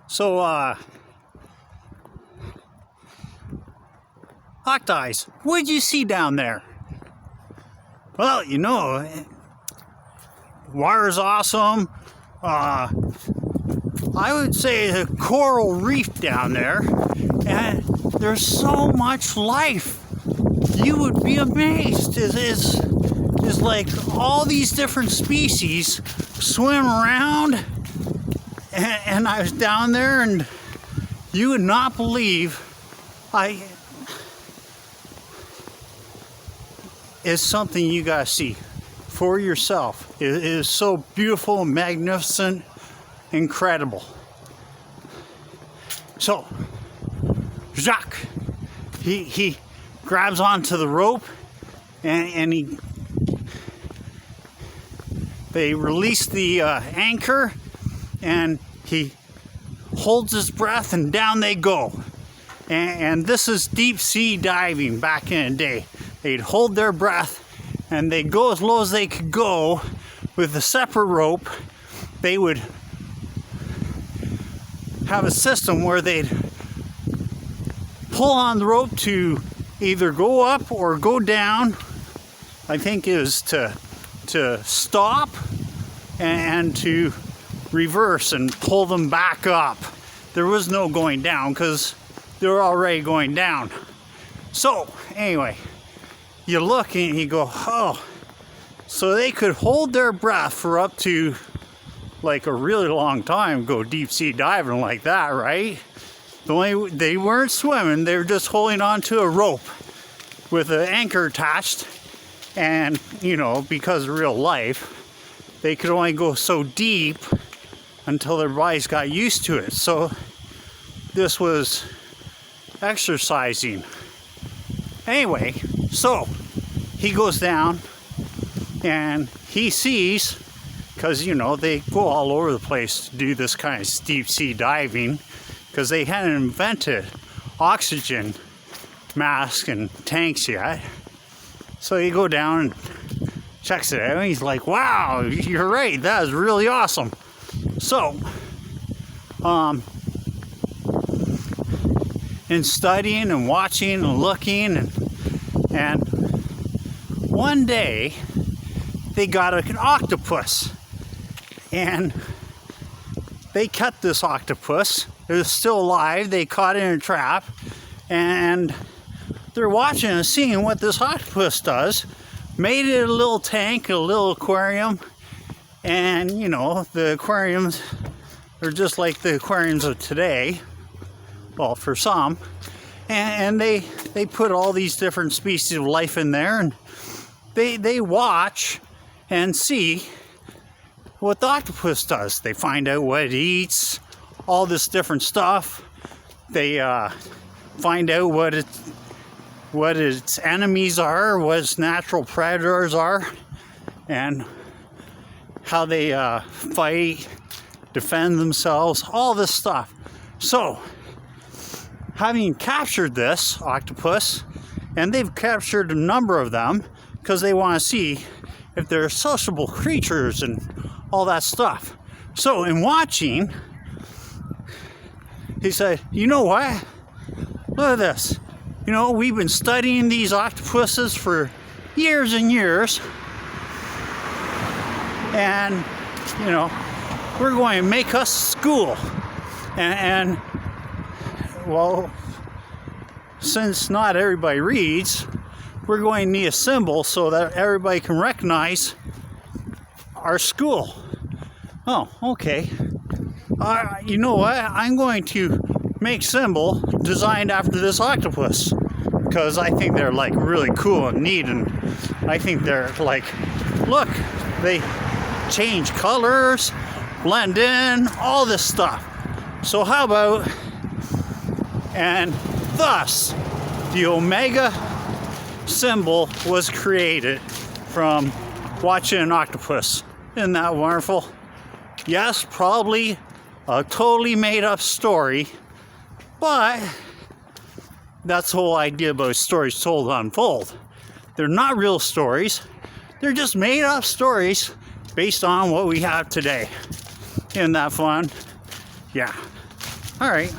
So, Octais, what'd you see down there? Well, you know, water's awesome. I would say the coral reef down there, and there's so much life. You would be amazed. It's like all these different species swim around, and I was down there, and you would not believe it's something you gotta see for yourself. It is so beautiful, magnificent, incredible. So Jacques, he grabs onto the rope, and they release the anchor, and he holds his breath, and down they go. And this is deep sea diving back in the day. They'd hold their breath, and they'd go as low as they could go with a separate rope. They would have a system where they'd pull on the rope to either go up or go down. I think it was to stop and to reverse and pull them back up. There was no going down because they were already going down. So anyway, you look and you go, oh, so they could hold their breath for up to like a really long time, go deep sea diving like that, right? They weren't swimming, they were just holding on to a rope with an anchor attached. And, you know, because of real life, they could only go so deep until their bodies got used to it. So this was exercising. Anyway, so he goes down and he sees, because, you know, they go all over the place to do this kind of deep sea diving, because they hadn't invented oxygen masks and tanks yet. So you go down and checks it out, and he's like, wow, you're right, that is really awesome. So, in studying and watching and looking, and one day they got an octopus, and they caught this octopus. It was still alive. They caught it in a trap, and they're watching and seeing what this octopus does. Made it a little tank, a little aquarium, and you know, the aquariums are just like the aquariums of today. Well, for some, and they put all these different species of life in there, and they watch and see what the octopus does. They find out what it eats, all this different stuff. They find out what its enemies are, what its natural predators are, and how they fight, defend themselves, all this stuff. So, having captured this octopus, and they've captured a number of them because they want to see if they're sociable creatures and all that stuff. So in watching, he said, you know what? Look at this. You know, we've been studying these octopuses for years and years, and, you know, we're going to make us school. And well, since not everybody reads, we're going to need a symbol so that everybody can recognize our school. Oh, okay. You know what? I'm going to make symbol designed after this octopus, because I think they're like really cool and neat, and I think they're like, look, they change colors, blend in, all this stuff. So how about, and thus the Omega symbol was created from watching an octopus. Isn't that wonderful? Yes, probably a totally made up story, but that's the whole idea about stories told to unfold. They're not real stories, they're just made up stories based on what we have today. Isn't that fun? Yeah. All right.